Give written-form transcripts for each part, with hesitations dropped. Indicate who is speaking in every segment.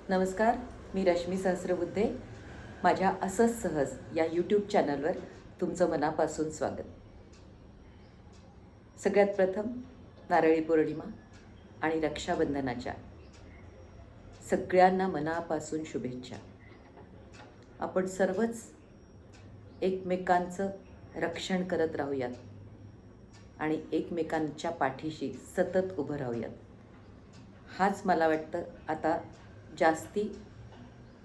Speaker 1: नमस्कार, मी रश्मी सहस्रबुद्धे. माझ्या असंच सहज या यूट्यूब चॅनलवर तुमचं मनापासून स्वागत. सगळ्यात प्रथम नारळी पौर्णिमा आणि रक्षाबंधनाच्या सगळ्यांना मनापासून शुभेच्छा. आपण सर्वच एकमेकांचं रक्षण करत राहूयात आणि एकमेकांच्या पाठीशी सतत उभं राहूयात. हाच मला वाटतं आता जास्ती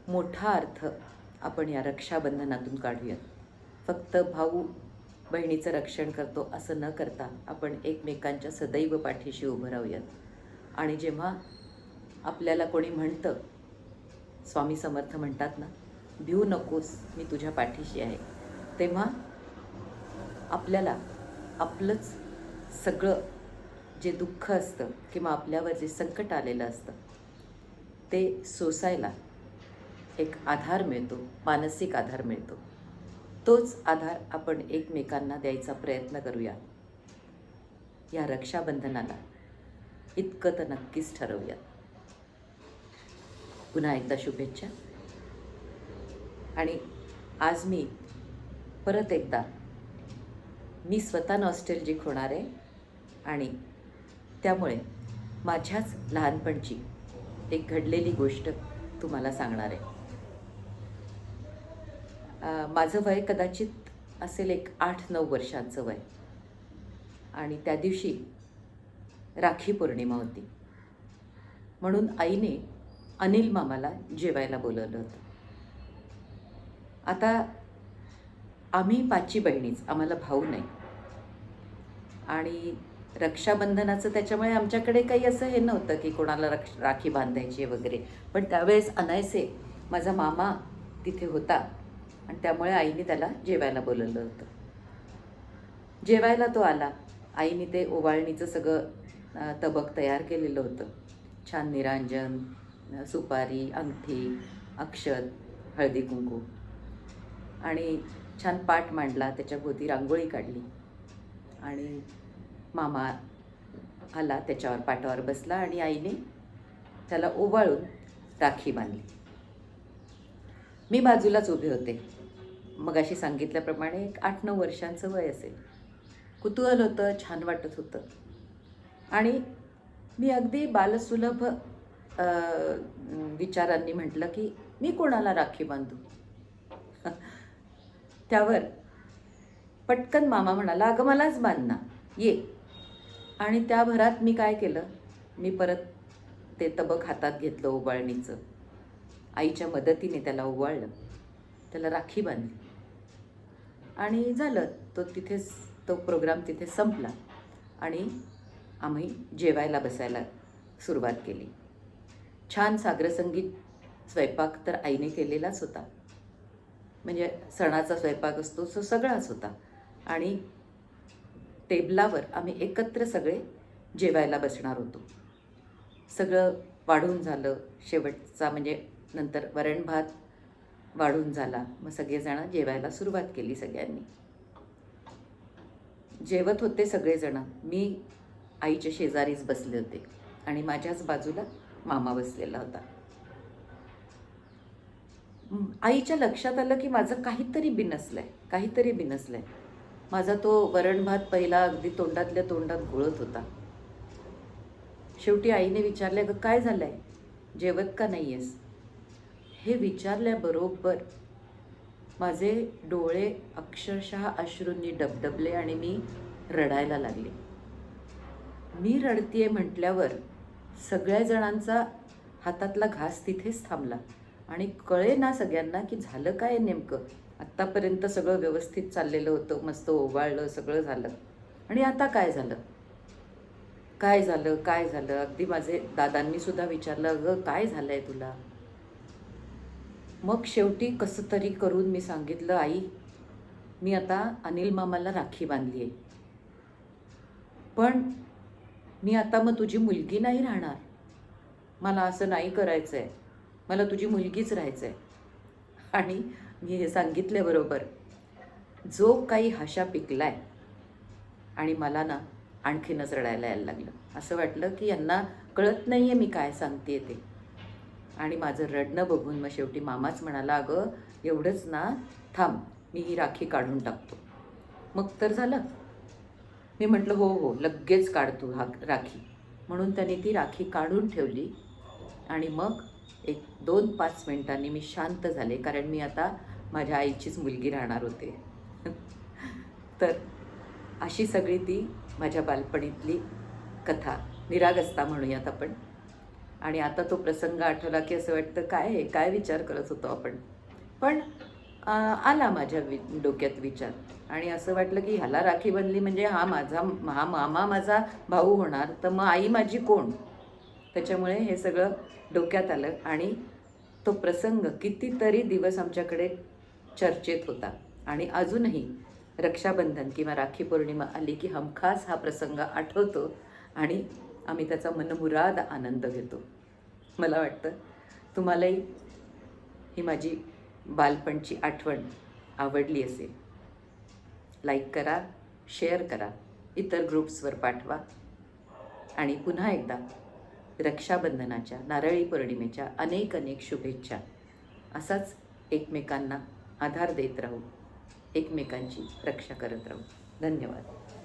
Speaker 1: मोठा अर्थ आपण या रक्षाबंधनातून काढूयात. फक्त भाऊ बहिणीचं रक्षण करतो असं न करता आपण एकमेकांच्या सदैव पाठीशी उभं राहूयात. आणि जेव्हा आपल्याला कोणी म्हणतं, स्वामी समर्थ म्हणतात ना, भिऊ नकोस, मी तुझ्या पाठीशी आहे, तेव्हा आपल्याला आपलंच सगळं जे दुःख असतं किंवा आपल्यावर जे संकट आलेलं असतं ते सोसायला एक आधार मिळतो, मानसिक आधार मिळतो. तोच आधार आपण एकमेकांना द्यायचा प्रयत्न करूया. या रक्षाबंधनाला इतकं तर नक्कीच ठरवूयात. पुन्हा एकदा शुभेच्छा. आणि आज मी परत एकदा स्वतः नॉस्टॅल्जिक होणार आहे आणि त्यामुळे माझ्याच लहानपणची एक घडलेली गोष्ट तुम्हाला सांगणार आहे. माझं वय कदाचित असेल एक 8-9 वर्षांचं वय. आणि त्या दिवशी राखी पौर्णिमा होती, म्हणून आईने अनिल मामाला जेवायला बोलवलं होतं. आता आम्ही 5 बहिणीच, आम्हाला भाऊ नाही. आणि रक्षाबंधनाचं त्याच्यामुळे आमच्याकडे काही असं हे नव्हतं की कोणाला राखी बांधायची वगैरे. पण त्यावेळेस अनायसे माझा मामा तिथे होता आणि त्यामुळे आईने त्याला जेवायला बोलवलं होतं. जेवायला तो आला. आईने ते ओवाळणीचं सगळं तबक तयार केलेलं होतं. छान निरांजन, सुपारी, अंगठी, अक्षत, हळदी कुंकू आणि छान पाट मांडला, त्याच्याभोवती रांगोळी काढली. आणि मामा आला, त्याच्यावर पाटावर बसला आणि आईने त्याला ओवाळून राखी बांधली. मी बाजूलाच उभे होते. मगाशी सांगितल्याप्रमाणे एक 8-9 वर्षांचं वय असेल. कुतूहल होतं, छान वाटत होतं. आणि मी अगदी बालसुलभ विचारांनी म्हटलं की मी कोणाला राखी बांधू. त्यावर पटकन मामा म्हणाला, अगं मलाच बांध ना, ये. आणि त्या भरात मी काय केलं, मी परत ते तबक हातात घेतलं ओवाळणीचं. आईच्या मदतीने त्याला ओवाळलं, त्याला राखी बांधली आणि झालं. तो प्रोग्राम तिथे संपला आणि आम्ही जेवायला बसायला सुरुवात केली. छान साग्रसंगीत स्वयंपाक तर आईने केलेलाच होता. म्हणजे सणाचा स्वयंपाक असतो तो सगळाच होता. आणि टेबलावर आम्ही एकत्र सगळे जेवायला बसणार होतो. सगळं वाढून झालं. शेवटचा म्हणजे नंतर वरण भात वाढून झाला. मग सगळेजणं जेवायला सुरुवात केली. सगळ्यांनी जेवत होते सगळेजणं. मी आईच्या शेजारीच बसले होते आणि माझ्याच बाजूला मामा बसलेला होता. आईच्या लक्षात आलं की माझं काहीतरी बिनसलंय. माझा तो वरण भात पहिला अगदी तोंडातल्या तोंडात घोळत होता. शेवटी आईने विचारलं, अगं काय झालंय, जेवत का नाही आहेस? हे विचारल्याबरोबर माझे डोळे अक्षरशः अश्रूंनी डबडबले आणि मी रडायला लागले. मी रडतीये म्हटल्यावर सगळ्या जणांचा हातातला घास तिथेच थांबला आणि कळे ना सगळ्यांना की झालं काय नेमकं. आत्तापर्यंत सगळं व्यवस्थित चाललेलं होतं, मस्त ओवाळलं, सगळं झालं. आणि आता काय झालं? अगदी माझे दादांनी सुद्धा विचारलं, अगं काय झालंय तुला? मग शेवटी कसं तरी करून मी सांगितलं, आई मी आता अनिल मामाला राखी बांधली आहे, पण मी आता मग तुझी मुलगी नाही राहणार. मला असं नाही करायचं आहे, मला तुझी मुलगीच राहायचं आहे. आणि मी हे सांगितल्याबरोबर जो काही हशा पिकलाय आणि मला ना आणखीनच रडायला यायला लागलं. असं वाटलं की यांना कळत नाही आहे मी काय सांगते ते. आणि माझं रडणं बघून मग शेवटी मामाच म्हणाला, अगं एवढंच ना, थांब मी ही राखी काढून टाकतो. मग तर झालं. मी म्हटलं हो हो लगेच काढतो हा राखी. म्हणून त्याने ती राखी काढून ठेवली आणि मग एक 2-5 मिनिटांनी मी शांत झाले, कारण मी आता माझ्या आईचीच मुलगी राहणार होते. तर अशी सगळी ती माझ्या बालपणीतली कथा, निरागसता म्हणूयात आपण. आणि आता तो प्रसंग आठवला की असं वाटतं काय आहे, काय विचार करत होतो आपण. पण आला माझ्या डोक्यात विचार आणि असं वाटलं की ह्याला राखी बांधली म्हणजे हा मामा माझा भाऊ होणार, तर मग आई माझी कोण? त्याच्यामुळे हे सगळं डोक्यात आलं आणि तो प्रसंग कितीतरी दिवस आमच्याकडे चर्चेत होता. आणि अजूनही रक्षाबंधन किंवा राखी पौर्णिमा आली की हमखास हा प्रसंग आठवतो आणि आम्ही त्याचा मनमुराद आनंद घेतो. मला वाटतं तुम्हालाही ही माझी बालपणची आठवण आवडली असेल. लाईक करा, शेअर करा, इतर ग्रुप्सवर पाठवा आणि पुन्हा एकदा रक्षाबंधनाच्या, नारळी पौर्णिमेच्या अनेक अनेक शुभेच्छा. असाच एकमेकांना आधार देत राहू, एकमेकांची रक्षा करत राहू. धन्यवाद.